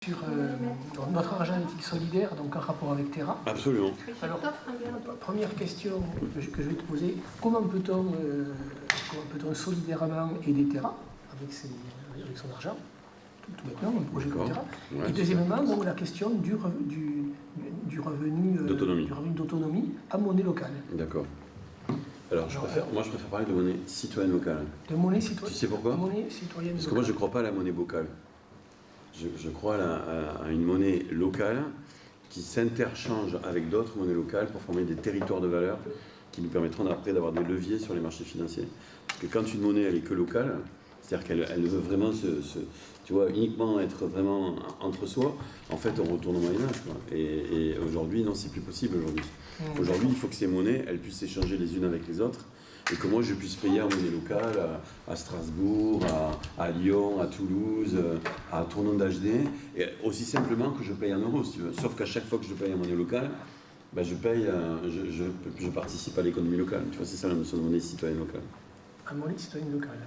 sur notre argent est-il solidaire, donc en rapport avec Terra. Absolument. Alors, première question que je vais te poser, comment peut-on solidairement aider Terra avec son argent, tout bêtement, un projet comme Terra. Ouais, et deuxièmement, donc, la question du revenu d'autonomie à monnaie locale. D'accord. Alors, moi, je préfère parler de monnaie citoyenne locale. De monnaie citoyenne. Tu sais pourquoi? Monnaie citoyenne Parce que moi, je ne crois pas à la monnaie locale. Je crois à une monnaie locale qui s'interchange avec d'autres monnaies locales pour former des territoires de valeur qui nous permettront après d'avoir des leviers sur les marchés financiers. Parce que quand une monnaie, elle est que locale, c'est-à-dire qu'elle veut vraiment tu vois, uniquement être vraiment entre soi, en fait, on retourne au Moyen-Âge. Et aujourd'hui, non, c'est plus possible aujourd'hui. Aujourd'hui, il faut que ces monnaies, elles puissent s'échanger les unes avec les autres, et que moi, je puisse payer en monnaie locale à Strasbourg, à Lyon, à Toulouse, à Tournon d'HD, et aussi simplement que je paye en euros, si tu veux. Sauf qu'à chaque fois que je paye en monnaie locale, ben, je participe à l'économie locale. Tu vois, c'est ça la notion de monnaie citoyenne locale. À monnaie citoyenne locale.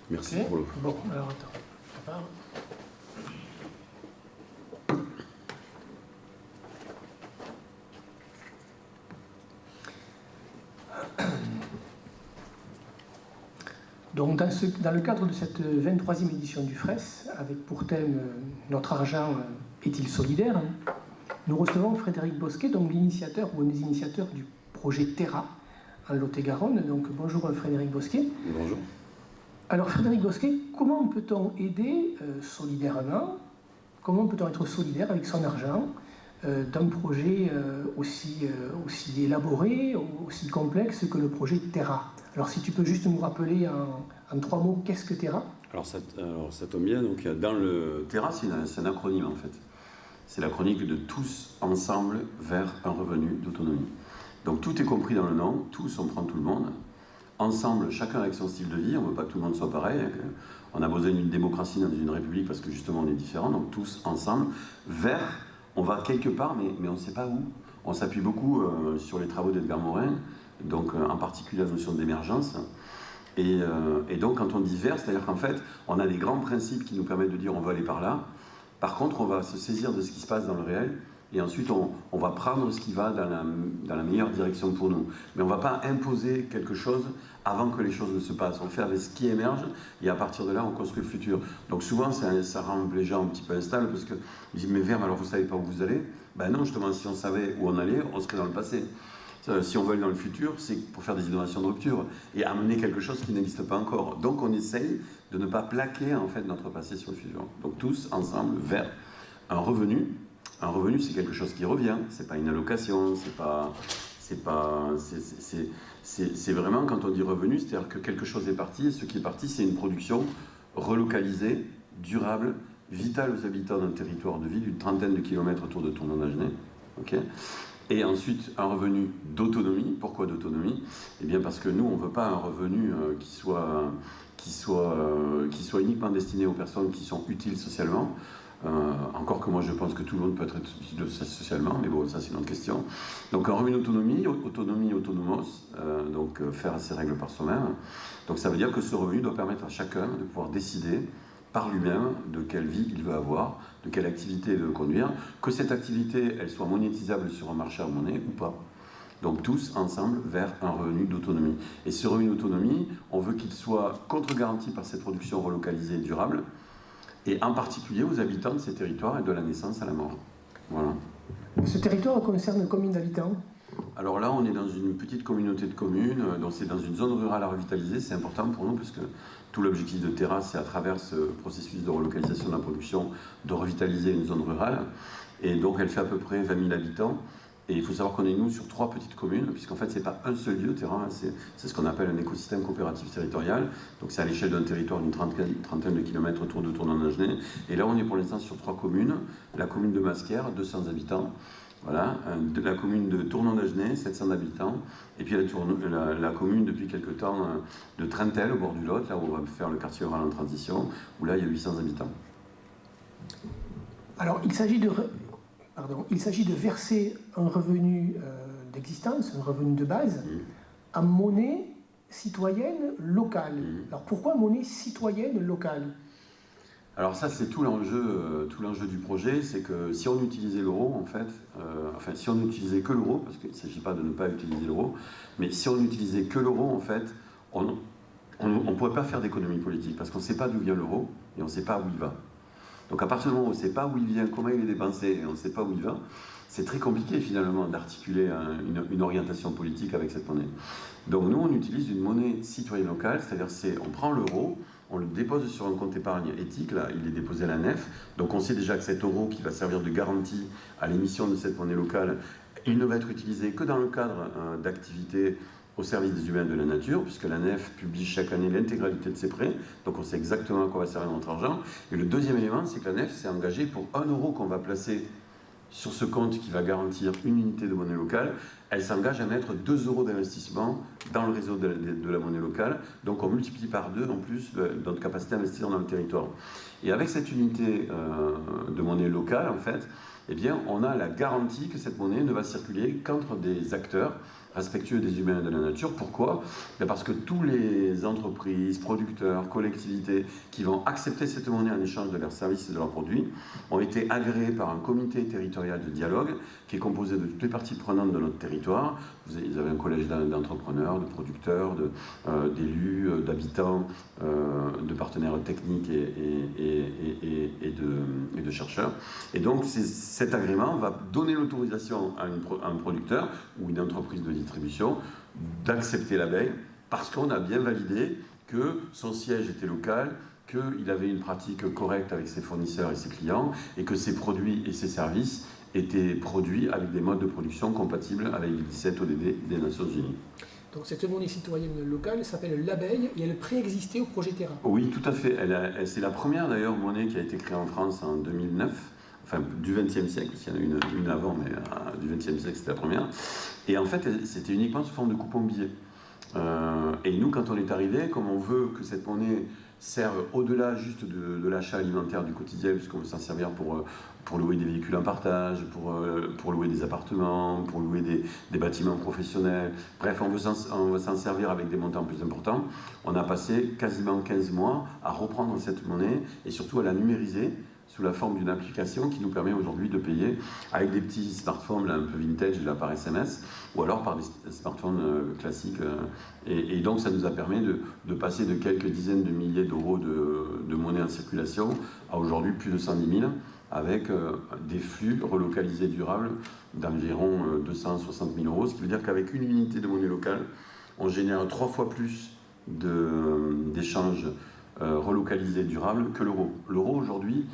Merci okay. pour le... Bon, alors attends. Donc dans le cadre de cette 23e édition du FRES, avec pour thème « Notre argent est-il solidaire ?», nous recevons Frédéric Bosquet, donc l'initiateur ou un des initiateurs du projet Terra en Lot-et-Garonne. Donc bonjour Frédéric Bosquet. Bonjour. Alors Frédéric Bosquet, comment peut-on aider solidairement, comment peut-on être solidaire avec son argent d'un projet aussi élaboré, aussi complexe que le projet Terra? Alors si tu peux juste nous rappeler en 3 mots, qu'est-ce que Terra? Alors ça tombe bien, donc dans le Terra, c'est un acronyme en fait. C'est l'acronyme de tous ensemble vers un revenu d'autonomie. Donc tout est compris dans le nom, tous, on prend tout le monde. Ensemble, chacun avec son style de vie, on ne veut pas que tout le monde soit pareil. On a besoin d'une démocratie dans une république parce que justement on est différents, donc tous ensemble, vers, on va quelque part, mais on ne sait pas où. On s'appuie beaucoup sur les travaux d'Edgar Morin, donc en particulier la notion d'émergence. Et donc quand on dit vers, c'est-à-dire qu'en fait, on a des grands principes qui nous permettent de dire on veut aller par là. Par contre, on va se saisir de ce qui se passe dans le réel. Et ensuite, on va prendre ce qui va dans la meilleure direction pour nous. Mais on ne va pas imposer quelque chose avant que les choses ne se passent. On fait avec ce qui émerge, et à partir de là, on construit le futur. Donc souvent, ça rend les gens un petit peu instables, parce qu'ils disent « Mais Verne, alors vous ne savez pas où vous allez ?» Ben non, justement, si on savait où on allait, on serait dans le passé. Si on veut aller dans le futur, c'est pour faire des innovations de rupture, et amener quelque chose qui n'existe pas encore. Donc on essaye de ne pas plaquer, en fait, notre passé sur le futur. Donc tous, ensemble, vers un revenu. Un revenu, c'est quelque chose qui revient, c'est pas une allocation, c'est vraiment, quand on dit revenu, c'est-à-dire que quelque chose est parti, et ce qui est parti, c'est une production relocalisée, durable, vitale aux habitants d'un territoire de vie d'une 30aine de kilomètres autour de Tournon d'Agenais. Okay, et ensuite, un revenu d'autonomie. Pourquoi d'autonomie? Eh bien parce que nous, on ne veut pas un revenu qui soit uniquement destiné aux personnes qui sont utiles socialement. Encore que moi je pense que tout le monde peut être utile socialement, mais bon, ça c'est une autre question. Donc un revenu d'autonomie, autonomos, donc faire ses règles par soi-même. Donc ça veut dire que ce revenu doit permettre à chacun de pouvoir décider par lui-même de quelle vie il veut avoir, de quelle activité il veut conduire, que cette activité elle soit monétisable sur un marché à monnaie ou pas. Donc tous ensemble vers un revenu d'autonomie. Et ce revenu d'autonomie, on veut qu'il soit contre-garanti par cette production relocalisée et durable, et en particulier aux habitants de ces territoires et de la naissance à la mort. Voilà. Ce territoire concerne combien d'habitants? Alors là, on est dans une petite communauté de communes, donc c'est dans une zone rurale à revitaliser, c'est important pour nous, parce que tout l'objectif de Terra, c'est à travers ce processus de relocalisation de la production, de revitaliser une zone rurale, et donc elle fait à peu près 20 000 habitants, et il faut savoir qu'on est nous sur 3 petites communes, puisqu'en fait c'est pas un seul lieu, Terra, c'est ce qu'on appelle un écosystème coopératif territorial, donc c'est à l'échelle d'un territoire d'une trentaine de kilomètres autour de Tournon d'Agenais, et là on est pour l'instant sur 3 communes, la commune de Masquer, 200 habitants, voilà, la commune de Tournon d'Agenais, 700 habitants, et puis la commune depuis quelque temps de Trentel, au bord du Lot, là où on va faire le quartier rural en transition, où là il y a 800 habitants. Alors il s'agit de verser un revenu d'existence, un revenu de base, en monnaie citoyenne locale. Alors pourquoi monnaie citoyenne locale? Alors ça, c'est tout l'enjeu du projet, c'est que si on utilisait l'euro, en fait, si on n'utilisait que l'euro, parce qu'il ne s'agit pas de ne pas utiliser l'euro, mais si on n'utilisait que l'euro, en fait, on ne pourrait pas faire d'économie politique, parce qu'on ne sait pas d'où vient l'euro, et on ne sait pas où il va. Donc à partir du moment où on ne sait pas où il vient, comment il est dépensé, et on ne sait pas où il va, c'est très compliqué finalement d'articuler une orientation politique avec cette monnaie. Donc nous, on utilise une monnaie citoyenne locale, c'est-à-dire on prend l'euro, on le dépose sur un compte épargne éthique, là, il est déposé à la nef, donc on sait déjà que cet euro qui va servir de garantie à l'émission de cette monnaie locale, il ne va être utilisé que dans le cadre d'activités au service des humains et de la nature, puisque la nef publie chaque année l'intégralité de ses prêts, donc on sait exactement à quoi va servir notre argent. Et le deuxième élément, c'est que la nef s'est engagée pour 1 euro qu'on va placer sur ce compte qui va garantir une unité de monnaie locale, elle s'engage à mettre 2 euros d'investissement dans le réseau de la monnaie locale. Donc on multiplie par 2 en plus notre capacité à investir dans le territoire. Et avec cette unité de monnaie locale, en fait, eh bien, on a la garantie que cette monnaie ne va circuler qu'entre des acteurs respectueux des humains et de la nature. Pourquoi ? Parce que tous les entreprises, producteurs, collectivités qui vont accepter cette monnaie en échange de leurs services et de leurs produits ont été agréés par un comité territorial de dialogue qui est composé de toutes les parties prenantes de notre territoire. Vous avez un collège d'entrepreneurs, de producteurs, d'élus, d'habitants, de partenaires techniques et de chercheurs. Et donc cet agrément va donner l'autorisation à un producteur ou une entreprise de distribution d'accepter l'abeille parce qu'on a bien validé que son siège était local, qu'il avait une pratique correcte avec ses fournisseurs et ses clients et que ses produits et ses services étaient produits avec des modes de production compatibles avec les 17 ODD des Nations Unies. Donc cette monnaie citoyenne locale s'appelle l'abeille et elle préexistait au projet Terra. Oui, tout à fait. C'est la première d'ailleurs monnaie qui a été créée en France en 2009. Enfin, du XXe siècle, parce qu'il y en a une avant, mais du XXe siècle, c'était la première. Et en fait, c'était uniquement sous forme de coupon-billet. Et nous, quand on est arrivé, comme on veut que cette monnaie serve au-delà juste de l'achat alimentaire du quotidien, puisqu'on veut s'en servir pour louer des véhicules en partage, pour louer des appartements, pour louer des bâtiments professionnels. Bref, on veut s'en servir avec des montants plus importants. On a passé quasiment 15 mois à reprendre cette monnaie et surtout à la numériser sous la forme d'une application qui nous permet aujourd'hui de payer avec des petits smartphones là, un peu vintage là, par SMS ou alors par des smartphones classiques. Et donc ça nous a permis de passer de quelques dizaines de milliers d'euros de monnaie en circulation à aujourd'hui plus de 110 000 avec des flux relocalisés durables d'environ 260 000 euros, ce qui veut dire qu'avec une unité de monnaie locale, on génère 3 fois plus d'échanges relocalisés durables que l'euro. L'euro aujourd'hui,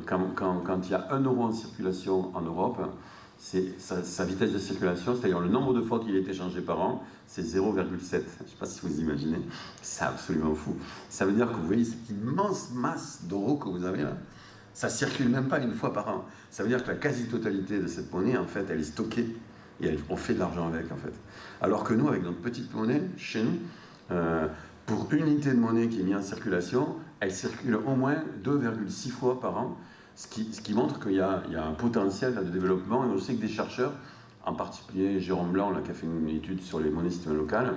quand il y a 1 euro en circulation en Europe, sa vitesse de circulation, c'est-à-dire le nombre de fois qu'il est échangé par an, c'est 0,7. Je ne sais pas si vous imaginez, c'est absolument fou. Ça veut dire que vous voyez cette immense masse d'euros que vous avez là, ça ne circule même pas une fois par an. Ça veut dire que la quasi-totalité de cette monnaie, en fait, elle est stockée et on fait de l'argent avec, en fait. Alors que nous, avec notre petite monnaie, chez nous, pour une unité de monnaie qui est mise en circulation, elle circule au moins 2,6 fois par an, ce qui montre qu'il y a un potentiel de développement. Et on sait que des chercheurs, en particulier Jérôme Blanc, là, qui a fait une étude sur les monnaies citoyennes locales,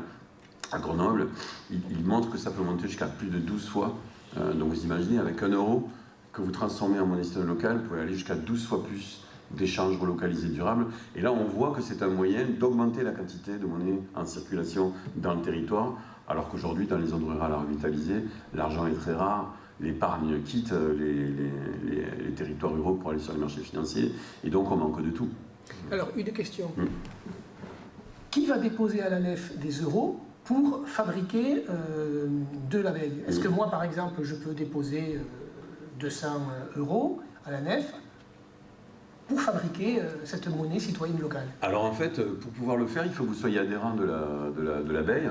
à Grenoble, il montre que ça peut monter jusqu'à plus de 12 fois. Donc vous imaginez, avec 1 euro que vous transformez en monnaie citoyenne locale, vous pouvez aller jusqu'à 12 fois plus d'échanges relocalisés durables. Et là, on voit que c'est un moyen d'augmenter la quantité de monnaie en circulation dans le territoire, alors qu'aujourd'hui, dans les zones rurales à revitaliser, l'argent est très rare, l'épargne quitte les territoires ruraux pour aller sur les marchés financiers, et donc on manque de tout. Alors, une question. Qui va déposer à la nef des euros pour fabriquer de l'abeille? Est-ce que moi, par exemple, je peux déposer 200 euros à la nef pour fabriquer cette monnaie citoyenne locale? Alors en fait, pour pouvoir le faire, il faut que vous soyez adhérent de l'abeille.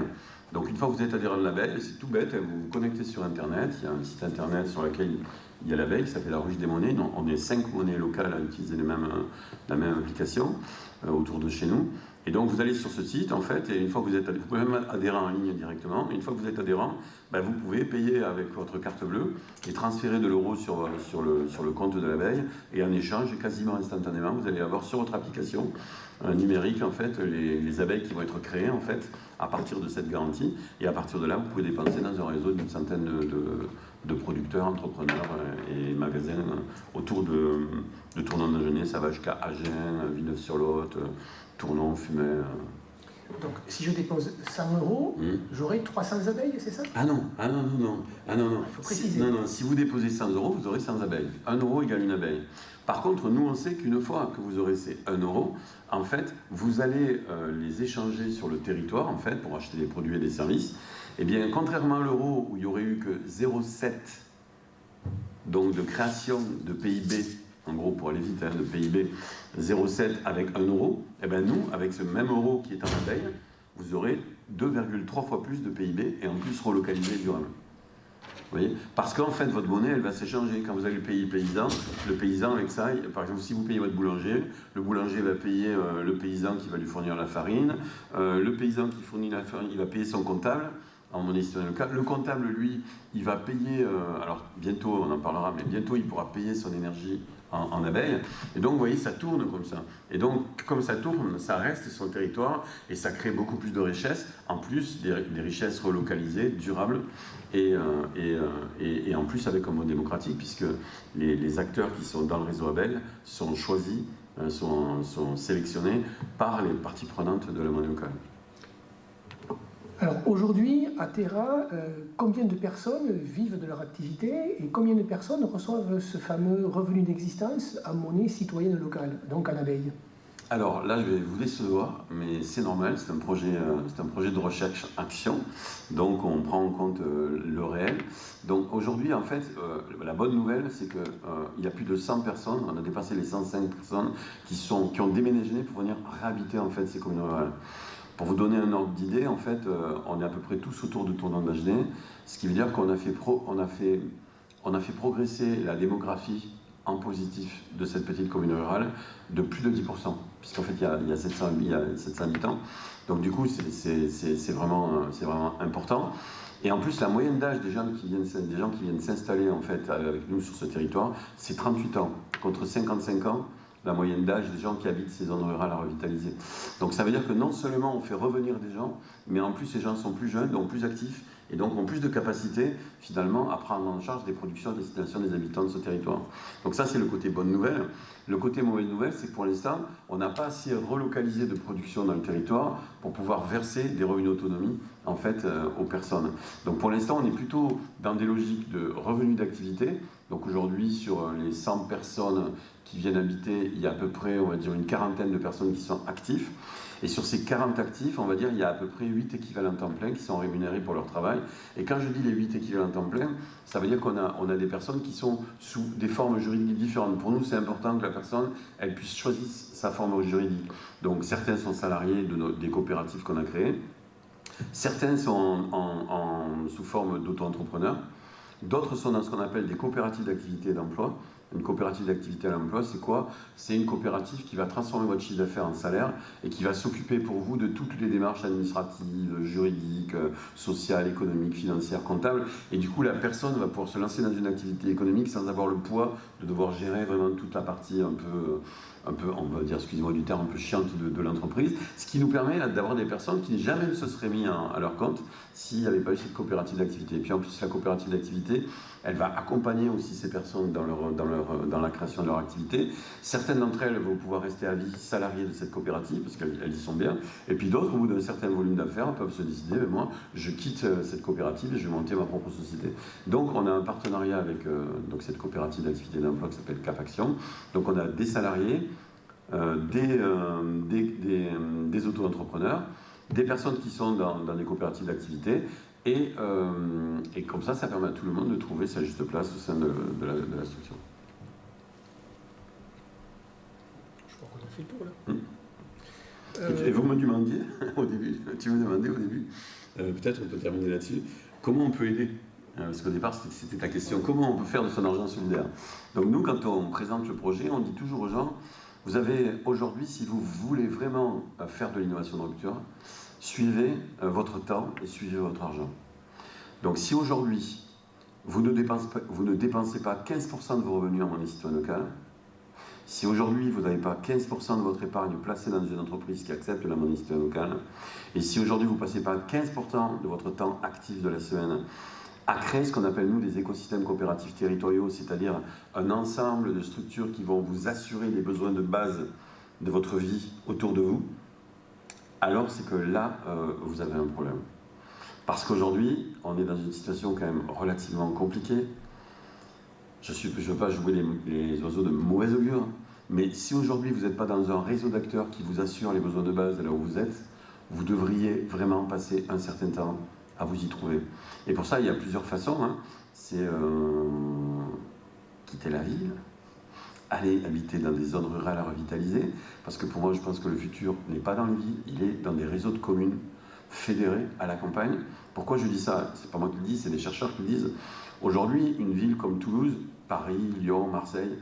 Donc une fois que vous êtes adhérent de l'abeille, c'est tout bête, vous vous connectez sur Internet, il y a un site Internet sur lequel il y a l'abeille qui s'appelle la Ruche des monnaies. On est 5 monnaies locales à utiliser la même application autour de chez nous. Et donc vous allez sur ce site en fait, et une fois que vous pouvez même adhérer en ligne directement, et une fois que vous êtes adhérent, vous pouvez payer avec votre carte bleue et transférer de l'euro sur le compte de l'abeille, et en échange, quasiment instantanément, vous allez avoir sur votre application numérique en fait les abeilles qui vont être créées en fait à partir de cette garantie, et à partir de là vous pouvez dépenser dans un réseau d'une centaine de producteurs, entrepreneurs et magasins autour de Tournon-Dagenais. Ça va jusqu'à Agen, Villeneuve-sur-Lot, Tournon, Fumay. Donc, si je dépose 100 €, j'aurai 300 abeilles, c'est ça? Ah non. Il faut préciser. Non, si vous déposez 100 €, vous aurez 100 abeilles. 1 € égale une abeille. Par contre, nous, on sait qu'une fois que vous aurez ces 1 €, en fait, vous allez les échanger sur le territoire, en fait, pour acheter des produits et des services. Eh bien, contrairement à l'euro, où il n'y aurait eu que 0,7, donc de création de PIB, en gros, pour aller vite, de PIB, 0,7 avec 1 €, eh bien nous, avec ce même euro qui est en abeille, vous aurez 2,3 fois plus de PIB et en plus relocalisé et durable. Vous voyez? Parce qu'en fait, votre monnaie, elle va s'échanger. Quand vous allez payer le paysan avec ça, par exemple, si vous payez votre boulanger, le boulanger va payer le paysan qui va lui fournir la farine, le paysan qui fournit la farine, il va payer son comptable, en monnaie citoyenne locale. Le comptable, lui, il va payer, alors bientôt, on en parlera, mais bientôt, il pourra payer son énergie en abeilles. Et donc, vous voyez, ça tourne comme ça. Et donc, comme ça tourne, ça reste sur le territoire et ça crée beaucoup plus de richesses, en plus des richesses relocalisées, durables, et en plus avec un mode démocratique, puisque les acteurs qui sont dans le réseau abeilles sont choisis, sont sélectionnés par les parties prenantes de la monnaie locale. Alors aujourd'hui, à Terra, combien de personnes vivent de leur activité et combien de personnes reçoivent ce fameux revenu d'existence en monnaie citoyenne locale, donc en abeille? Alors là, je vais vous décevoir, mais c'est normal, c'est un projet de recherche-action, donc on prend en compte le réel. Donc aujourd'hui, en fait, la bonne nouvelle, c'est qu'il y a plus de 100 personnes, on a dépassé les 105 personnes qui ont déménagé pour venir réhabiter en fait ces communes rurales. Pour vous donner un ordre d'idée, en fait, on est à peu près tous autour de Tournon-Dagenais, ce qui veut dire qu'on a fait progresser la démographie en positif de cette petite commune rurale de plus de 10%, puisqu'en fait il y a 700 habitants. Donc du coup, c'est vraiment important. Et en plus, la moyenne d'âge des gens qui viennent s'installer en fait avec nous sur ce territoire, c'est 38 ans, contre 55 ans. La moyenne d'âge des gens qui habitent ces zones rurales à revitaliser. Donc ça veut dire que non seulement on fait revenir des gens, mais en plus ces gens sont plus jeunes, donc plus actifs, et donc ont plus de capacité finalement à prendre en charge des productions à destination des habitants de ce territoire. Donc ça c'est le côté bonne nouvelle. Le côté mauvaise nouvelle, c'est que pour l'instant, on n'a pas assez relocalisé de production dans le territoire pour pouvoir verser des revenus d'autonomie en fait aux personnes. Donc pour l'instant, on est plutôt dans des logiques de revenus d'activité. Donc aujourd'hui, sur les 100 personnes qui viennent habiter, il y a à peu près, on va dire, une quarantaine de personnes qui sont actives. Et sur ces 40 actifs, on va dire, il y a à peu près 8 équivalents temps plein qui sont rémunérés pour leur travail. Et quand je dis les 8 équivalents temps plein, ça veut dire qu'on a des personnes qui sont sous des formes juridiques différentes. Pour nous, c'est important que la personne, elle puisse choisir sa forme juridique. Donc certains sont salariés des coopératives qu'on a créées. Certains sont sous forme d'auto-entrepreneurs. D'autres sont dans ce qu'on appelle des coopératives d'activité et d'emploi. Une coopérative d'activité à l'emploi, c'est quoi? C'est une coopérative qui va transformer votre chiffre d'affaires en salaire et qui va s'occuper pour vous de toutes les démarches administratives, juridiques, sociales, économiques, financières, comptables. Et du coup, la personne va pouvoir se lancer dans une activité économique sans avoir le poids de devoir gérer vraiment toute la partie un peu, on va dire, excusez-moi du terme, un peu chiante de l'entreprise. Ce qui nous permet d'avoir des personnes qui jamais ne se seraient mis à leur compte s'il n'y avait pas eu cette coopérative d'activité. Et puis en plus, la coopérative d'activité, elle va accompagner aussi ces personnes dans la création de leur activité. Certaines d'entre elles vont pouvoir rester à vie salariées de cette coopérative parce qu'elles y sont bien. Et puis d'autres, au bout d'un certain volume d'affaires, peuvent se décider, mais moi, je quitte cette coopérative et je vais monter ma propre société. Donc on a un partenariat avec cette coopérative d'activité et d'emploi qui s'appelle Cap Action. Donc on a des salariés, des auto-entrepreneurs, des personnes qui sont dans des coopératives d'activité. Et comme ça permet à tout le monde de trouver sa juste place au sein de la structure. Je crois qu'on a fait le tour là. Et vous me demandiez au début, peut-être on peut terminer là-dessus, comment on peut aider? Parce qu'au départ c'était ta question, comment on peut faire de son argent solidaire? Donc nous, quand on présente le projet, on dit toujours aux gens, vous avez aujourd'hui, si vous voulez vraiment faire de l'innovation de rupture, suivez votre temps et suivez votre argent. Donc si aujourd'hui, vous ne dépensez pas 15% de vos revenus en monnaie citoyenne locale, Si aujourd'hui vous n'avez pas 15% de votre épargne placée dans une entreprise qui accepte la monnaie citoyenne locale, et si aujourd'hui vous ne passez pas 15% de votre temps actif de la semaine à créer ce qu'on appelle nous des écosystèmes coopératifs territoriaux, c'est-à-dire un ensemble de structures qui vont vous assurer les besoins de base de votre vie autour de vous, alors c'est que là, vous avez un problème. Parce qu'aujourd'hui, on est dans une situation quand même relativement compliquée. Je ne veux pas jouer les oiseaux de mauvais augure, mais si aujourd'hui vous n'êtes pas dans un réseau d'acteurs qui vous assure les besoins de base là où vous êtes, vous devriez vraiment passer un certain temps à vous y trouver. Et pour ça, il y a plusieurs façons. Hein. C'est quitter la ville, aller habiter dans des zones rurales à revitaliser, parce que pour moi, je pense que le futur n'est pas dans les villes, il est dans des réseaux de communes fédérés à la campagne. Pourquoi je dis ça? C'est pas moi qui le dis, c'est des chercheurs qui le disent. Aujourd'hui, une ville comme Toulouse, Paris, Lyon, Marseille,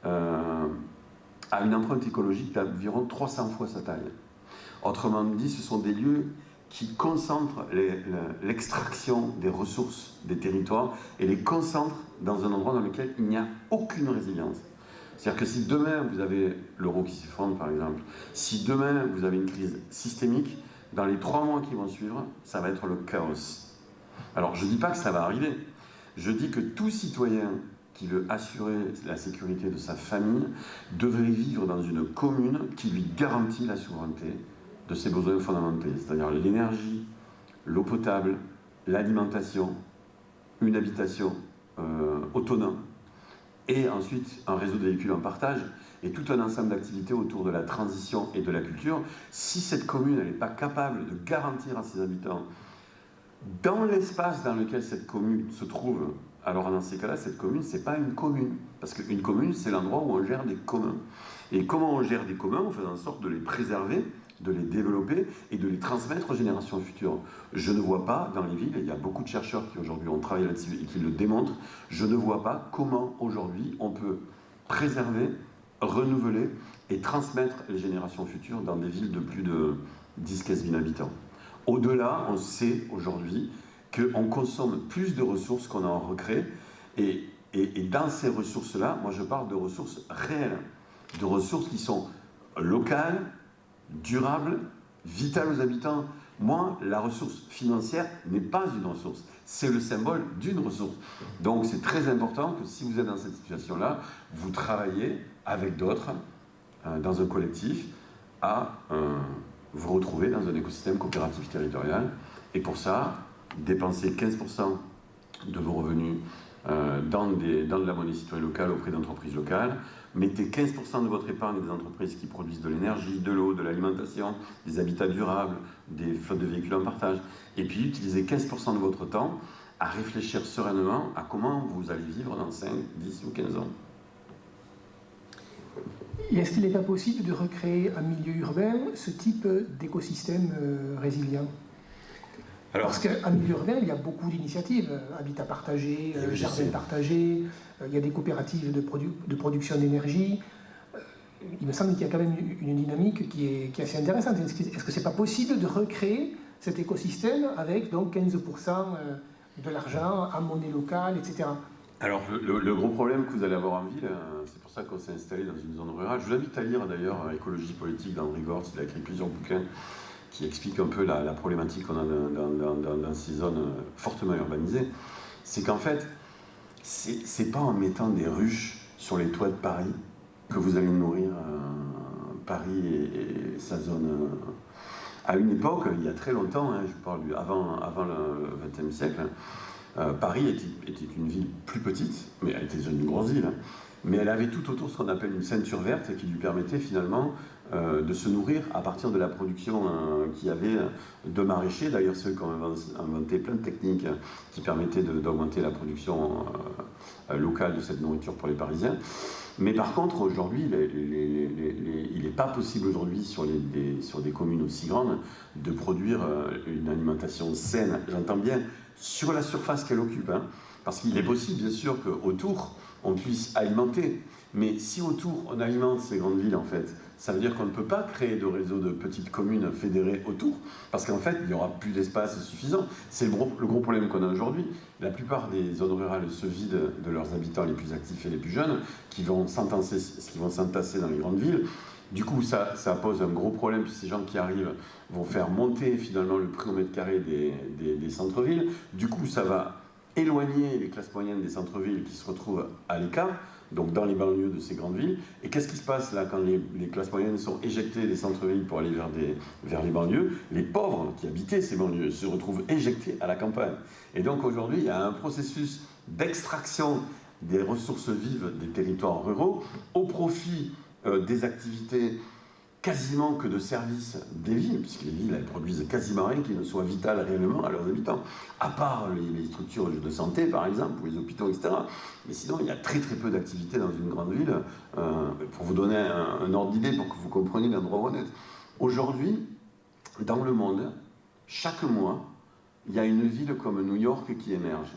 a une empreinte écologique d'environ 300 fois sa taille. Autrement dit, ce sont des lieux qui concentrent l'extraction des ressources des territoires et les concentrent dans un endroit dans lequel il n'y a aucune résilience. C'est-à-dire que si demain vous avez l'euro qui s'effondre par exemple, si demain vous avez une crise systémique, dans les 3 mois qui vont suivre, ça va être le chaos. Alors je ne dis pas que ça va arriver, je dis que tout citoyen qui veut assurer la sécurité de sa famille devrait vivre dans une commune qui lui garantit la souveraineté de ses besoins fondamentaux, c'est-à-dire l'énergie, l'eau potable, l'alimentation, une habitation autonome, et ensuite un réseau de véhicules en partage, et tout un ensemble d'activités autour de la transition et de la culture. Si cette commune n'est pas capable de garantir à ses habitants, dans l'espace dans lequel cette commune se trouve, alors dans ces cas-là, cette commune, c'est pas une commune. Parce qu'une commune, c'est l'endroit où on gère des communs. Et comment on gère des communs? On fait en sorte de les préserver, de les développer et de les transmettre aux générations futures. Je ne vois pas dans les villes, et il y a beaucoup de chercheurs qui aujourd'hui ont travaillé là-dessus et qui le démontrent, je ne vois pas comment aujourd'hui on peut préserver, renouveler et transmettre les générations futures dans des villes de plus de 10-15 000 habitants. Au-delà, on sait aujourd'hui qu'on consomme plus de ressources qu'on en recrée, et dans ces ressources-là, moi je parle de ressources réelles, de ressources qui sont locales, durables, vitales aux habitants. Moi, la ressource financière n'est pas une ressource, c'est le symbole d'une ressource. Donc c'est très important que si vous êtes dans cette situation-là, vous travaillez avec d'autres, dans un collectif, à vous retrouver dans un écosystème coopératif territorial. Et pour ça, dépensez 15% de vos revenus dans de la monnaie citoyenne locale auprès d'entreprises locales. Mettez 15% de votre épargne des entreprises qui produisent de l'énergie, de l'eau, de l'alimentation, des habitats durables, des flottes de véhicules en partage. Et puis utilisez 15% de votre temps à réfléchir sereinement à comment vous allez vivre dans 5, 10 ou 15 ans. Et est-ce qu'il n'est pas possible de recréer un milieu urbain ce type d'écosystème résilient? Parce qu'en milieu urbain, il y a beaucoup d'initiatives, habitat partagé, jardin partagé, il y a des coopératives de production d'énergie. Il me semble qu'il y a quand même une dynamique qui est assez intéressante. Est-ce que ce n'est pas possible de recréer cet écosystème avec donc 15% de l'argent en monnaie locale, etc. Alors, le gros problème que vous allez avoir en ville, c'est pour ça qu'on s'est installé dans une zone rurale. Je vous invite à lire d'ailleurs Écologie politique d'Henri Gortz, il a écrit plusieurs bouquins qui expliquent un peu la problématique qu'on a dans ces zones fortement urbanisées. C'est qu'en fait, c'est pas en mettant des ruches sur les toits de Paris que vous allez nourrir Paris et sa zone. À une époque, il y a très longtemps, je parle avant le XXe siècle, Paris était une ville plus petite, mais elle était une grosse ville, mais elle avait tout autour ce qu'on appelle une ceinture verte qui lui permettait finalement de se nourrir à partir de la production qu'il y avait de maraîchers. D'ailleurs, ceux qui ont inventé plein de techniques qui permettaient d'augmenter la production locale de cette nourriture pour les Parisiens. Mais par contre, aujourd'hui, il n'est pas possible aujourd'hui sur des communes aussi grandes de produire une alimentation saine, j'entends bien, sur la surface qu'elle occupe. Parce qu'il est possible, bien sûr, qu'autour, on puisse alimenter. Mais si autour on alimente ces grandes villes, en fait, ça veut dire qu'on ne peut pas créer de réseau de petites communes fédérées autour, parce qu'en fait, il n'y aura plus d'espace suffisant. C'est le gros problème qu'on a aujourd'hui. La plupart des zones rurales se vident de leurs habitants les plus actifs et les plus jeunes, qui vont s'entasser dans les grandes villes. Du coup, ça pose un gros problème, puis ces gens qui arrivent vont faire monter finalement le prix au mètre carré des centres-villes. Du coup, ça va éloigner les classes moyennes des centres-villes qui se retrouvent à l'écart, donc dans les banlieues de ces grandes villes. Et qu'est-ce qui se passe là quand les classes moyennes sont éjectées des centres-villes pour aller vers les banlieues? Les pauvres qui habitaient ces banlieues se retrouvent éjectés à la campagne. Et donc aujourd'hui, il y a un processus d'extraction des ressources vives des territoires ruraux au profit des activités quasiment que de services des villes, puisque les villes elles produisent quasiment rien qui ne soit vital réellement à leurs habitants, à part les structures de santé par exemple, ou les hôpitaux, etc. Mais sinon il y a très très peu d'activités dans une grande ville. Pour vous donner un ordre d'idée, pour que vous compreniez l'endroit où on est. Aujourd'hui, dans le monde, chaque mois, il y a une ville comme New York qui émerge.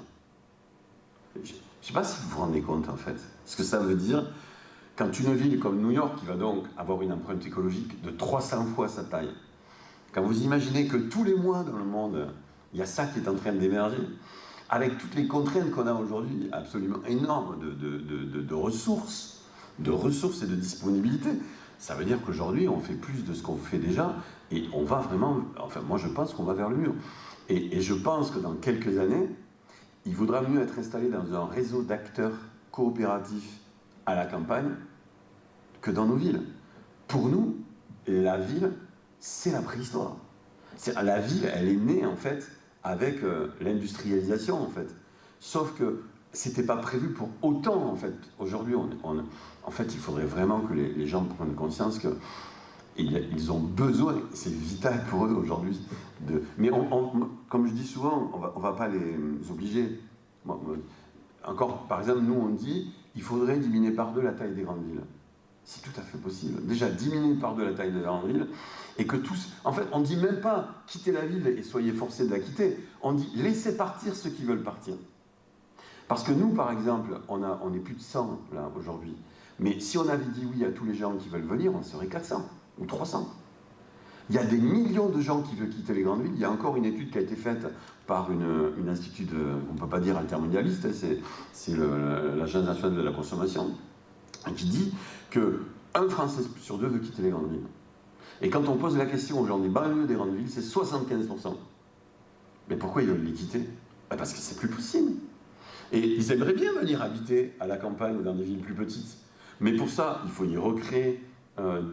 Je ne sais pas si vous vous rendez compte en fait, ce que ça veut dire. Quand une ville comme New York, qui va donc avoir une empreinte écologique de 300 fois sa taille, quand vous imaginez que tous les mois dans le monde, il y a ça qui est en train d'émerger, avec toutes les contraintes qu'on a aujourd'hui, absolument énormes de ressources et de disponibilité, ça veut dire qu'aujourd'hui, on fait plus de ce qu'on fait déjà, et on va vraiment, enfin moi je pense qu'on va vers le mur. Et je pense que dans quelques années, il vaudra mieux être installé dans un réseau d'acteurs coopératifs à la campagne que dans nos villes. Pour nous, la ville, c'est la préhistoire. La ville, elle est née en fait avec l'industrialisation en fait. Sauf que c'était pas prévu pour autant en fait. Aujourd'hui, en fait, il faudrait vraiment que les gens prennent conscience que ils ont besoin, c'est vital pour eux aujourd'hui. Mais comme je dis souvent, on va pas les obliger. Encore, par exemple, nous on dit il faudrait diminuer par 2 la taille des grandes villes. C'est tout à fait possible. Déjà, diminuer par 2 la taille des grandes villes, et que tous... En fait, on ne dit même pas quittez la ville et soyez forcés de la quitter. On dit laissez partir ceux qui veulent partir. Parce que nous, par exemple, on est plus de 100 là aujourd'hui. Mais si on avait dit oui à tous les gens qui veulent venir, on serait 400 ou 300. Il y a des millions de gens qui veulent quitter les grandes villes. Il y a encore une étude qui a été faite par une institut, on ne peut pas dire altermondialiste, c'est l'Agence nationale de la consommation, qui dit qu'un Français sur 2 veut quitter les grandes villes. Et quand on pose la question aux gens des banlieues des grandes villes, c'est 75%. Mais pourquoi ils veulent les quitter? Parce que c'est plus possible. Et ils aimeraient bien venir habiter à la campagne ou dans des villes plus petites. Mais pour ça, il faut y recréer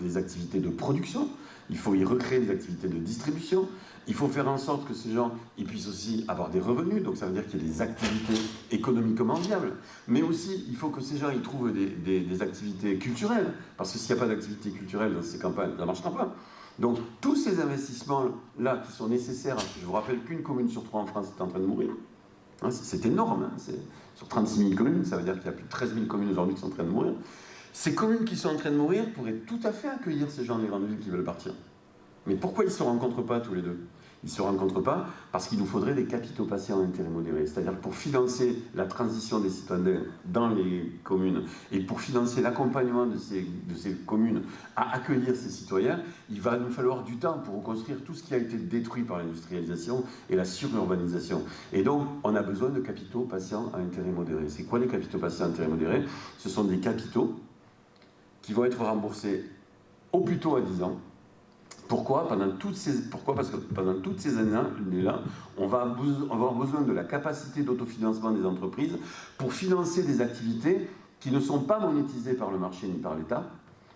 des activités de production, il faut y recréer des activités de distribution, il faut faire en sorte que ces gens ils puissent aussi avoir des revenus, donc ça veut dire qu'il y ait des activités économiquement viables. Mais aussi, il faut que ces gens ils trouvent des activités culturelles, parce que s'il n'y a pas d'activité culturelle dans ces campagnes, ça ne marchera pas. Donc tous ces investissements-là qui sont nécessaires, je vous rappelle qu'une commune sur 3 en France est en train de mourir. C'est énorme, hein, sur 36 000 communes, ça veut dire qu'il y a plus de 13 000 communes aujourd'hui qui sont en train de mourir. Ces communes qui sont en train de mourir pourraient tout à fait accueillir ces gens des grandes villes qui veulent partir. Mais pourquoi ils ne se rencontrent pas tous les deux? Ils ne se rencontrent pas parce qu'il nous faudrait des capitaux passés en intérêt modéré. C'est-à-dire pour financer la transition des citoyens dans les communes et pour financer l'accompagnement de ces communes à accueillir ces citoyens, il va nous falloir du temps pour reconstruire tout ce qui a été détruit par l'industrialisation et la sururbanisation. Et donc, on a besoin de capitaux passants à intérêt modéré. C'est quoi les capitaux passés à intérêt modéré? Ce sont des capitaux qui vont être remboursés au plus tôt à 10 ans. Pourquoi? Parce que pendant toutes ces années-là, on va avoir besoin de la capacité d'autofinancement des entreprises pour financer des activités qui ne sont pas monétisées par le marché ni par l'État,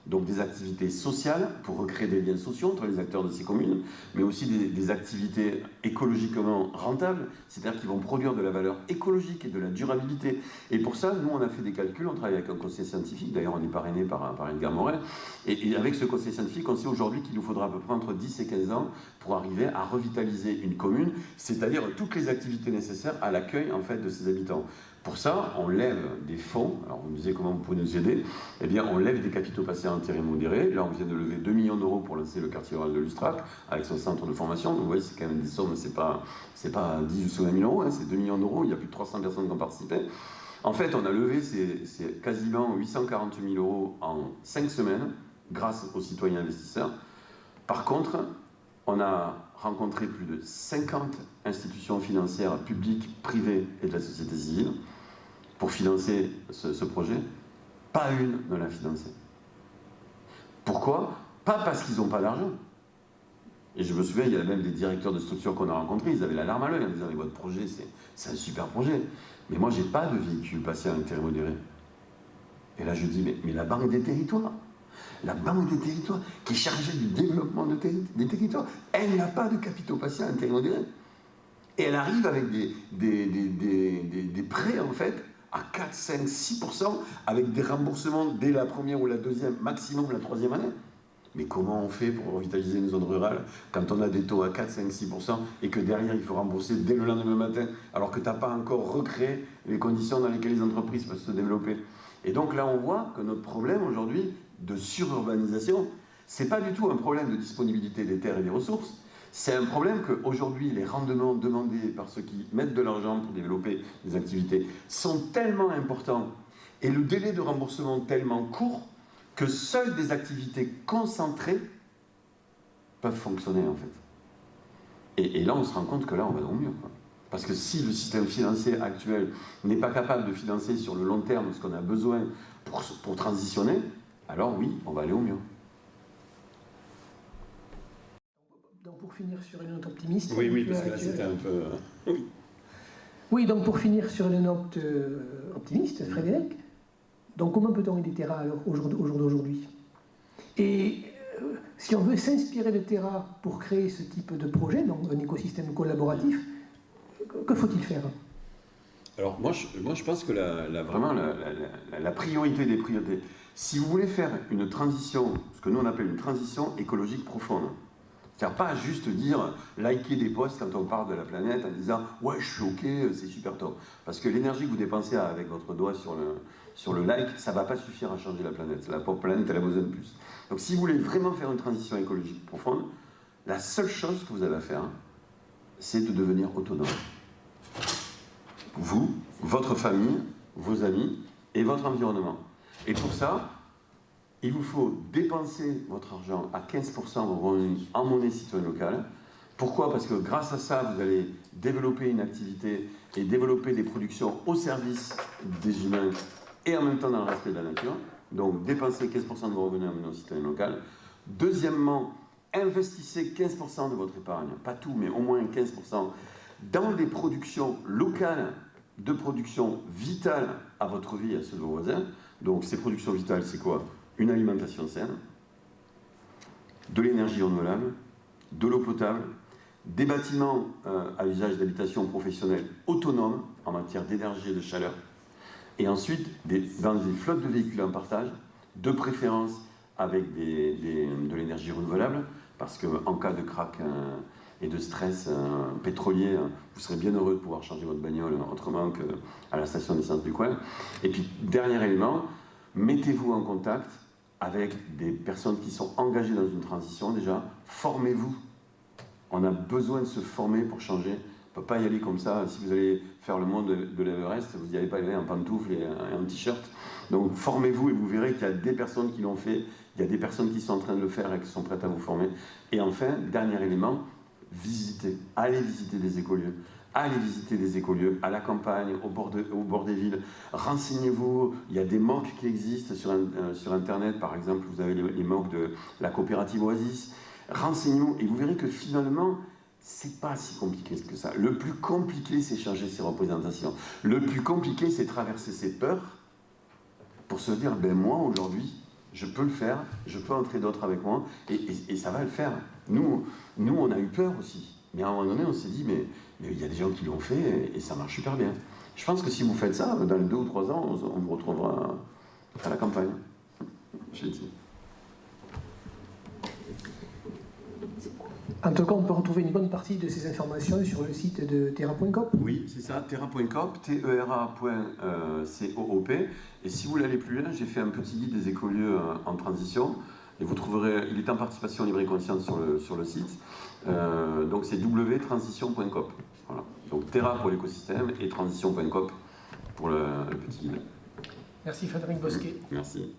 donc des activités sociales pour recréer des liens sociaux entre les acteurs de ces communes, mais aussi des activités écologiquement rentables, c'est-à-dire qui vont produire de la valeur écologique et de la durabilité. Et pour ça, nous, on a fait des calculs, on travaille avec un conseil scientifique, d'ailleurs on est parrainé par Edgar Morin, et avec ce conseil scientifique, on sait aujourd'hui qu'il nous faudra à peu près entre 10 et 15 ans pour arriver à revitaliser une commune, c'est-à-dire toutes les activités nécessaires à l'accueil en fait, de ses habitants. Pour ça, on lève des fonds. Alors, vous me disiez comment vous pouvez nous aider. Eh bien, on lève des capitaux passés à intérêt modéré. Là, on vient de lever 2 millions d'euros pour lancer le quartier rural de Lustrac avec son centre de formation. Donc, vous voyez, c'est quand même des sommes, c'est pas 10 ou 20 000 euros, hein, c'est 2 millions d'euros. Il y a plus de 300 personnes qui ont participé. En fait, on a levé c'est quasiment 840 000 € en 5 semaines, grâce aux citoyens investisseurs. Par contre, on a rencontré plus de 50 institutions financières publiques, privées et de la société civile pour financer ce projet. Pas une ne l'a financé. Pourquoi? Pas parce qu'ils n'ont pas d'argent. Et je me souviens, il y a même des directeurs de structures qu'on a rencontrés, ils avaient la larme à l'œil en disant « Votre projet, c'est un super projet. Mais moi, je n'ai pas de véhicule patient à intérêt modéré. » Et là, je dis « Mais la Banque des territoires, qui est chargée du développement des territoires, elle n'a pas de capitaux patients à intérêt modéré. » Et elle arrive avec des prêts, en fait, à 4, 5, 6%, avec des remboursements dès la première ou la deuxième, maximum la troisième année. Mais comment on fait pour revitaliser une zone rurale quand on a des taux à 4, 5, 6% et que derrière il faut rembourser dès le lendemain matin alors que tu n'as pas encore recréé les conditions dans lesquelles les entreprises peuvent se développer? Et donc là on voit que notre problème aujourd'hui de sururbanisation, c'est pas du tout un problème de disponibilité des terres et des ressources, c'est un problème qu'aujourd'hui les rendements demandés par ceux qui mettent de l'argent pour développer des activités sont tellement importants et le délai de remboursement tellement court que seules des activités concentrées peuvent fonctionner en fait. Et là on se rend compte que là on va dans le mur, quoi. Parce que si le système financier actuel n'est pas capable de financer sur le long terme ce qu'on a besoin pour transitionner, alors oui, on va aller au mur. Donc pour finir sur une note optimiste... Oui, parce que là c'était un peu... Oui. Oui, donc pour finir sur une note optimiste, Frédéric, donc comment peut-on aider Terra alors, au jour d'aujourd'hui? Et si on veut s'inspirer de Terra pour créer ce type de projet, donc un écosystème collaboratif, que faut-il faire? Alors moi je pense que vraiment la priorité des priorités, si vous voulez faire une transition, ce que nous on appelle une transition écologique profonde, c'est-à-dire pas juste dire liker des posts quand on parle de la planète en disant ouais je suis ok, c'est super top. Parce que l'énergie que vous dépensez avec votre doigt sur le like, ça va pas suffire à changer la planète. La pauvre planète elle a besoin de plus. Donc si vous voulez vraiment faire une transition écologique profonde, la seule chose que vous avez à faire, c'est de devenir autonome. Vous, votre famille, vos amis et votre environnement. Et pour ça, il vous faut dépenser votre argent à 15% de vos revenus en monnaie citoyenne locale. Pourquoi? Parce que grâce à ça, vous allez développer une activité et développer des productions au service des humains et en même temps dans le respect de la nature. Donc, dépensez 15% de vos revenus en monnaie citoyenne locale. Deuxièmement, investissez 15% de votre épargne, pas tout, mais au moins 15%, dans des productions locales, de production vitale à votre vie et à ceux de vos voisins. Donc, ces productions vitales, c'est quoi? Une alimentation saine, de l'énergie renouvelable, de l'eau potable, des bâtiments à usage d'habitation professionnelle autonomes en matière d'énergie et de chaleur, et ensuite dans des flottes de véhicules en partage, de préférence avec de l'énergie renouvelable, parce qu'en cas de crack et de stress pétrolier, vous serez bien heureux de pouvoir changer votre bagnole autrement qu'à la station d'essence du coin. Et puis, dernier élément, mettez-vous en contact avec des personnes qui sont engagées dans une transition déjà, formez-vous. On a besoin de se former pour changer. On ne peut pas y aller comme ça. Si vous allez faire le monde de l'Everest, vous n'y allez pas aller en pantoufles et en t-shirt. Donc formez-vous et vous verrez qu'il y a des personnes qui l'ont fait, il y a des personnes qui sont en train de le faire et qui sont prêtes à vous former. Et enfin, dernier élément, visitez. Allez visiter des écolieux. Allez visiter des écolieux à la campagne, au bord des villes. Renseignez-vous, il y a des MOOC qui existent sur Internet, par exemple, vous avez les MOOC de la coopérative Oasis. Renseignez-vous et vous verrez que finalement, c'est pas si compliqué que ça. Le plus compliqué, c'est changer ses représentations. Le plus compliqué, c'est traverser ses peurs pour se dire, ben moi, aujourd'hui, je peux le faire, je peux entrer d'autres avec moi, et ça va le faire. Nous, on a eu peur aussi. Mais à un moment donné, on s'est dit, mais il y a des gens qui l'ont fait et ça marche super bien. Je pense que si vous faites ça, dans les 2 ou 3 ans, on vous retrouvera à la campagne. J'ai dit. En tout cas, on peut retrouver une bonne partie de ces informations sur le site de terra.coop. Oui, c'est ça, terra.coop, TERA.coop. Et si vous voulez aller plus loin, j'ai fait un petit guide des écolieux en transition. Et vous trouverez, il est en participation libre et consciente sur le site. Donc c'est www.transition.coop. Voilà. Donc Terra pour l'écosystème et transition.coop pour le petit guide. Merci Frédéric Bosquet. Merci.